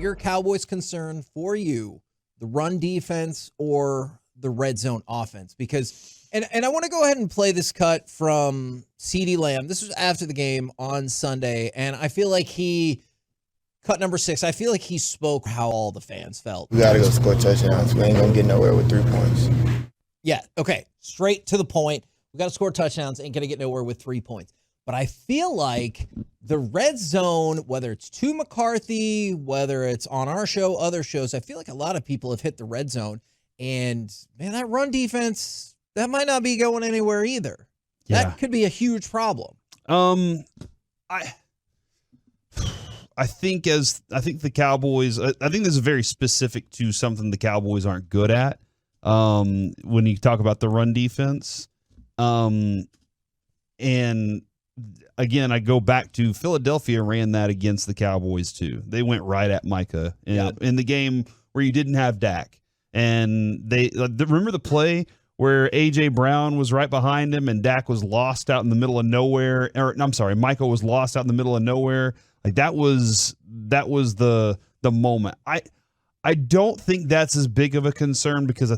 bigger Cowboys concern for you, the run defense or the red zone offense? Because, and I want to go ahead and play this cut from CeeDee Lamb. This was after the game on Sunday, and I feel like cut number 6, I feel like he spoke how all the fans felt. We got to go score touchdowns. We ain't going to get nowhere with 3 points. Yeah, okay, straight to the point. We got to score touchdowns, ain't going to get nowhere with 3 points. But I feel like the red zone, whether it's to McCarthy, whether it's on our show, other shows, I feel like a lot of people have hit the red zone. And, man, that run defense, that might not be going anywhere either. Yeah. That could be a huge problem. I think the Cowboys, I think this is very specific to something the Cowboys aren't good at when you talk about the run defense. And again, I go back to Philadelphia ran that against the Cowboys too. They went right at Micah in the game where you didn't have Dak. And they remember the play where A.J. Brown was right behind him and Dak was lost out in the middle of nowhere. Micah was lost out in the middle of nowhere. Like that was the moment. I don't think that's as big of a concern because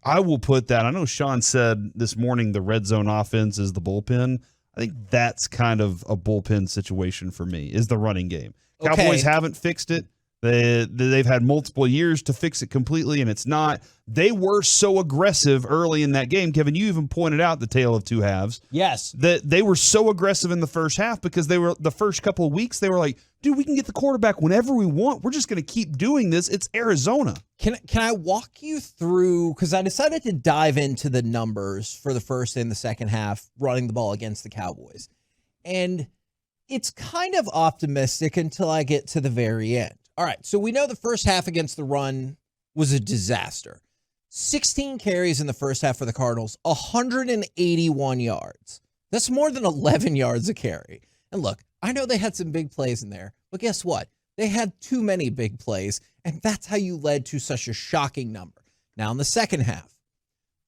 I will put that. I know Sean said this morning the red zone offense is the bullpen. I think that's kind of a bullpen situation for me, is the running game. Okay. Cowboys haven't fixed it. They've had multiple years to fix it completely, and it's not. They were so aggressive early in that game. Kevin, you even pointed out the tale of two halves. Yes. That they were so aggressive in the first half because they were the first couple of weeks, they were like, dude, we can get the quarterback whenever we want. We're just going to keep doing this. It's Arizona. Can I walk you through, because I decided to dive into the numbers for the first and the second half running the ball against the Cowboys. And it's kind of optimistic until I get to the very end. All right, so we know the first half against the run was a disaster. 16 carries in the first half for the Cardinals, 181 yards. That's more than 11 yards a carry. And look, I know they had some big plays in there, but guess what? They had too many big plays, and that's how you led to such a shocking number. Now in the second half,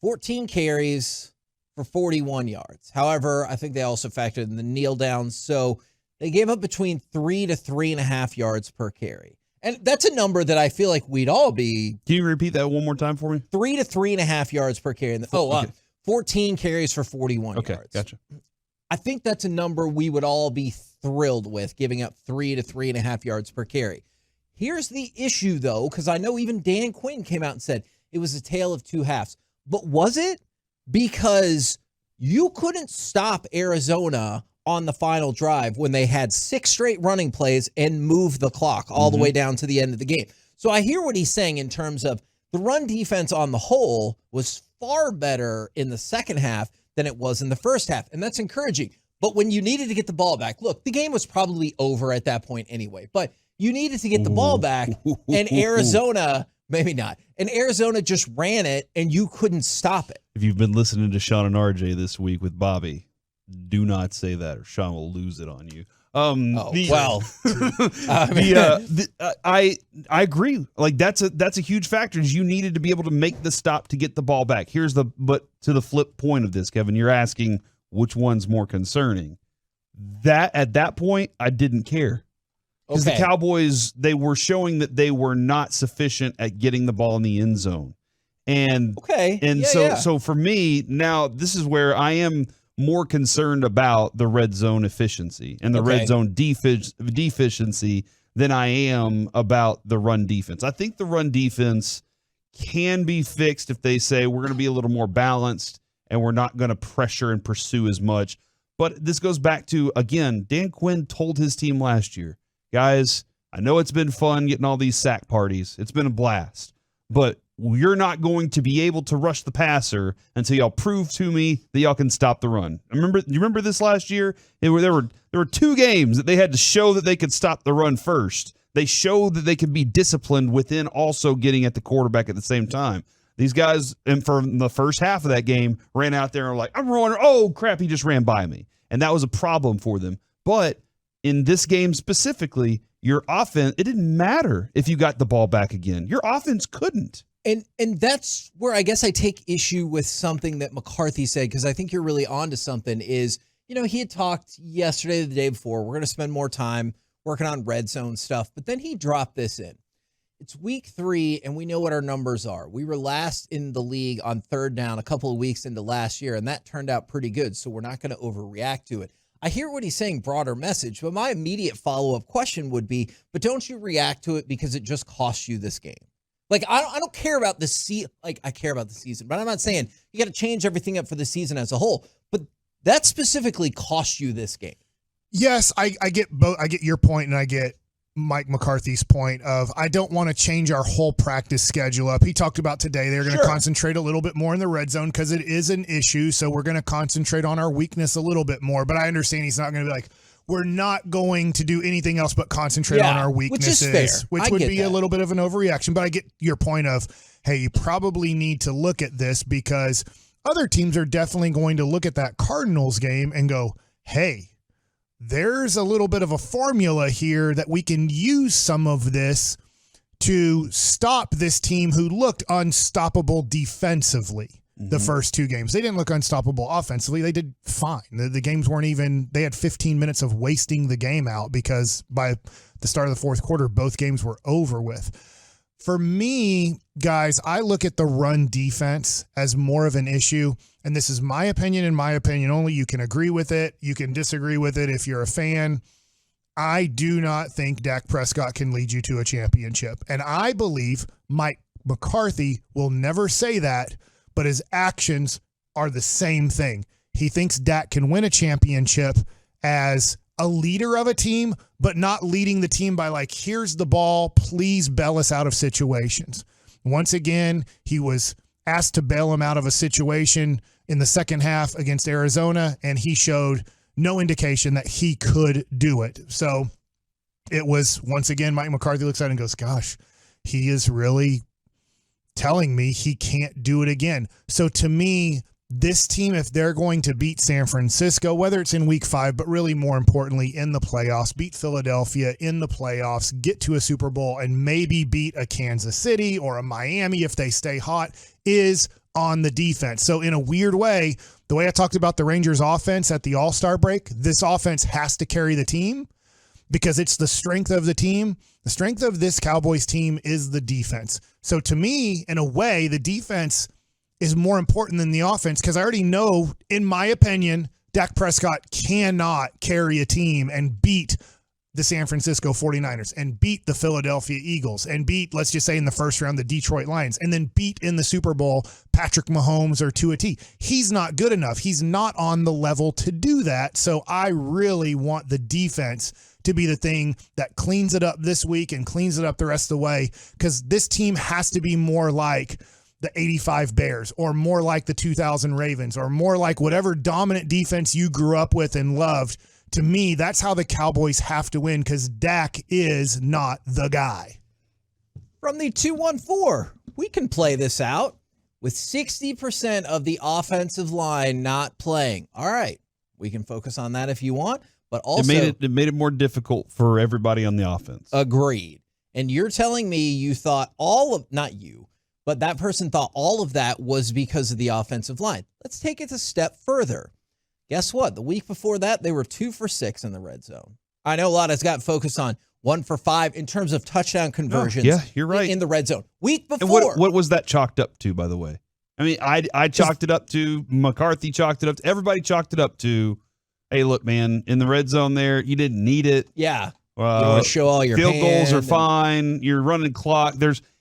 14 carries for 41 yards. However, I think they also factored in the kneel downs, so they gave up between 3 to 3.5 yards per carry. And that's a number that I feel like we'd all be. Can you repeat that one more time for me? 3 to 3.5 yards per carry. 14 carries for 41 yards. Okay, gotcha. I think that's a number we would all be thrilled with, giving up 3 to 3.5 yards per carry. Here's the issue, though, because I know even Dan Quinn came out and said it was a tale of two halves. But was it? Because you couldn't stop Arizona on the final drive when they had 6 straight running plays and moved the clock all the way down to the end of the game. So I hear what he's saying in terms of the run defense on the whole was far better in the second half than it was in the first half, and that's encouraging. But when you needed to get the ball back, look, the game was probably over at that point anyway, but you needed to get the ball back, and Arizona, maybe not, and Arizona just ran it, and you couldn't stop it. If you've been listening to Sean and RJ this week with Bobby, do not say that or Sean will lose it on you. I agree. Like that's a huge factor. Is you needed to be able to make the stop to get the ball back. But to the flip point of this, Kevin, you're asking which one's more concerning. That at that point, I didn't care because the Cowboys, they were showing that they were not sufficient at getting the ball in the end zone. And so for me now, this is where I am more concerned about the red zone efficiency and the red zone deficiency than I am about the run defense. I think the run defense can be fixed if they say we're going to be a little more balanced and we're not going to pressure and pursue as much. But this goes back to, again, Dan Quinn told his team last year, guys, I know it's been fun getting all these sack parties. It's been a blast. But you're not going to be able to rush the passer until y'all prove to me that y'all can stop the run. You remember this last year? There were 2 games that they had to show that they could stop the run first. They showed that they could be disciplined within also getting at the quarterback at the same time. These guys, and from the first half of that game, ran out there and were like, I'm running. Oh, crap, he just ran by me. And that was a problem for them. But in this game specifically, your offense, it didn't matter if you got the ball back again. Your offense couldn't. And that's where I guess I take issue with something that McCarthy said, because I think you're really onto something, is, he had talked yesterday or the day before, we're going to spend more time working on red zone stuff. But then he dropped this in. It's week 3, and we know what our numbers are. We were last in the league on third down a couple of weeks into last year, and that turned out pretty good, so we're not going to overreact to it. I hear what he's saying, broader message, but my immediate follow-up question would be, but don't you react to it because it just costs you this game? Like, I don't care about the season. Like, I care about the season, but I'm not saying you got to change everything up for the season as a whole, but that specifically costs you this game. Yes, I get both. I get your point, and I get Mike McCarthy's point of I don't want to change our whole practice schedule up. He talked about today they're going to concentrate a little bit more in the red zone because it is an issue, so we're going to concentrate on our weakness a little bit more. But I understand he's not going to be like, we're not going to do anything else but concentrate on our weaknesses, which would be a little bit of an overreaction. But I get your point of, hey, you probably need to look at this because other teams are definitely going to look at that Cardinals game and go, hey, there's a little bit of a formula here that we can use some of this to stop this team who looked unstoppable defensively the first 2 games. They didn't look unstoppable offensively. They did fine. The games weren't even – they had 15 minutes of wasting the game out because by the start of the fourth quarter, both games were over with. For me, guys, I look at the run defense as more of an issue, and this is my opinion and my opinion only. You can agree with it. You can disagree with it if you're a fan. I do not think Dak Prescott can lead you to a championship, and I believe Mike McCarthy will never say that, but his actions are the same thing. He thinks Dak can win a championship as a leader of a team, but not leading the team by like, here's the ball, please bail us out of situations. Once again, he was asked to bail him out of a situation in the second half against Arizona, and he showed no indication that he could do it. So it was, once again, Mike McCarthy looks at it and goes, gosh, he is really telling me he can't do it again. So to me, this team, if they're going to beat San Francisco, whether it's in week 5, but really more importantly in the playoffs, beat Philadelphia in the playoffs, get to a Super Bowl, and maybe beat a Kansas City or a Miami if they stay hot, is on the defense. So in a weird way, the way I talked about the Rangers offense at the All-Star break, this offense has to carry the team because it's the strength of the team. The strength of this Cowboys team is the defense. So to me, in a way, the defense is more important than the offense because I already know, in my opinion, Dak Prescott cannot carry a team and beat the San Francisco 49ers and beat the Philadelphia Eagles and beat, let's just say in the first round, the Detroit Lions, and then beat in the Super Bowl Patrick Mahomes or Tua T. He's not good enough. He's not on the level to do that. So I really want the defense to be the thing that cleans it up this week and cleans it up the rest of the way, because this team has to be more like the 85 Bears or more like the 2000 Ravens or more like whatever dominant defense you grew up with and loved. To me, that's how the Cowboys have to win because Dak is not the guy. From the 214, we can play this out with 60% of the offensive line not playing. All right, we can focus on that if you want, but also it made it more difficult for everybody on the offense. Agreed. And you're telling me you thought not you, but that person thought all of that was because of the offensive line. Let's take it a step further. Guess what? The week before that, they were 2 for 6 in the red zone. I know a lot has got focused on 1 for 5 in terms of touchdown conversions. Yeah, you're right. In the red zone. Week before. And what was that chalked up to, by the way? I mean, I chalked it up to, McCarthy chalked it up to, everybody chalked it up to, hey, look, man, in the red zone there, you didn't need it. Yeah. You want to show all your field goals are fine. You're running clock.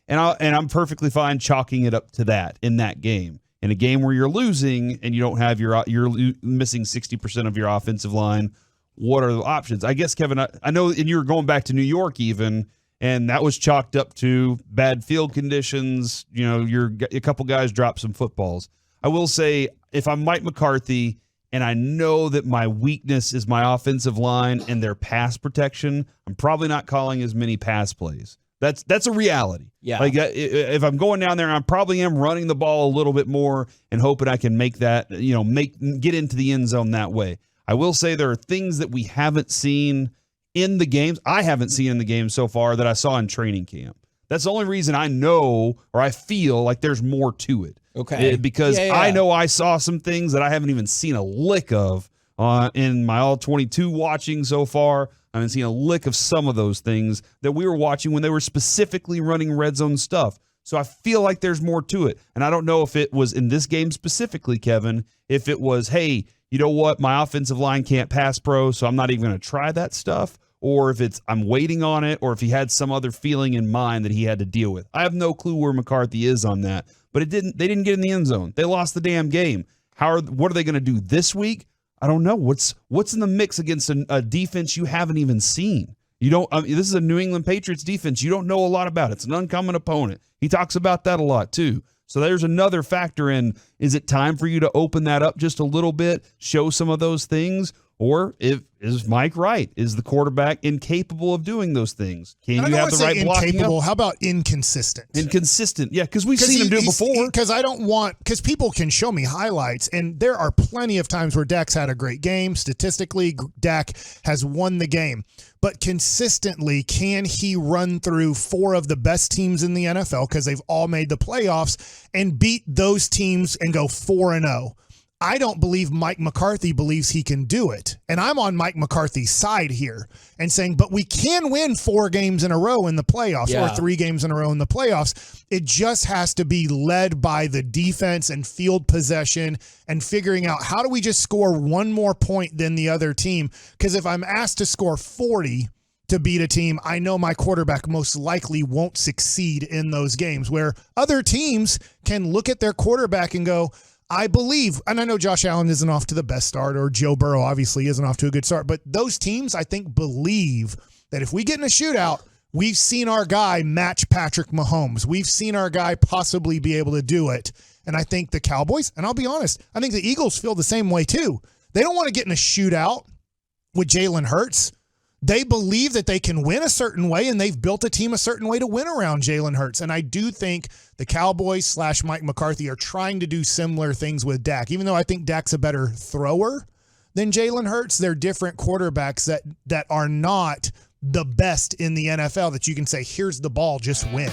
And I'm perfectly fine chalking it up to that in that game. In a game where you're losing and you don't have you're missing 60% of your offensive line, what are the options? I guess, Kevin, I know, and you were going back to New York even, and that was chalked up to bad field conditions. You know, a couple guys dropped some footballs. I will say, if I'm Mike McCarthy and I know that my weakness is my offensive line and their pass protection, I'm probably not calling as many pass plays. That's a reality. Yeah. Like if I'm going down there, I probably am running the ball a little bit more and hoping I can make that, get into the end zone that way. I will say there are things that we haven't seen in the games. I haven't seen in the game so far that I saw in training camp. That's the only reason I know or I feel like there's more to it. Okay. Because I know I saw some things that I haven't even seen a lick of in my all 22 watching so far. I haven't seen a lick of some of those things that we were watching when they were specifically running red zone stuff. So I feel like there's more to it. And I don't know if it was in this game specifically, Kevin, if it was, hey, you know what, my offensive line can't pass pro, so I'm not even going to try that stuff, or if it's I'm waiting on it, or if he had some other feeling in mind that he had to deal with. I have no clue where McCarthy is on that, but they didn't get in the end zone. They lost the damn game. What are they going to do this week? I don't know. What's in the mix against a defense you haven't even seen? This is a New England Patriots defense you don't know a lot about. It's an uncommon opponent. He talks about that a lot too. So there's another factor in, is it time for you to open that up just a little bit, show some of those things? Or is Mike right? Is the quarterback incapable of doing those things? Can you have the right blocking? Incapable. How about inconsistent? Inconsistent, yeah, because we've seen him do it before. Because people can show me highlights, and there are plenty of times where Dak's had a great game. Statistically, Dak has won the game. But consistently, can he run through 4 of the best teams in the NFL, because they've all made the playoffs, and beat those teams and go 4-0? I don't believe Mike McCarthy believes he can do it. And I'm on Mike McCarthy's side here and saying, but we can win 4 games in a row in the playoffs, or 3 games in a row in the playoffs. It just has to be led by the defense and field possession and figuring out, how do we just score 1 more point than the other team? Because if I'm asked to score 40 to beat a team, I know my quarterback most likely won't succeed in those games, where other teams can look at their quarterback and go, I believe, and I know Josh Allen isn't off to the best start, or Joe Burrow obviously isn't off to a good start, but those teams, I think, believe that if we get in a shootout, we've seen our guy match Patrick Mahomes. We've seen our guy possibly be able to do it. And I think the Cowboys, and I'll be honest, I think the Eagles feel the same way too. They don't want to get in a shootout with Jalen Hurts. They believe that they can win a certain way, and they've built a team a certain way to win around Jalen Hurts. And I do think the Cowboys / Mike McCarthy are trying to do similar things with Dak. Even though I think Dak's a better thrower than Jalen Hurts, they're different quarterbacks that are not the best in the NFL that you can say, here's the ball, just win.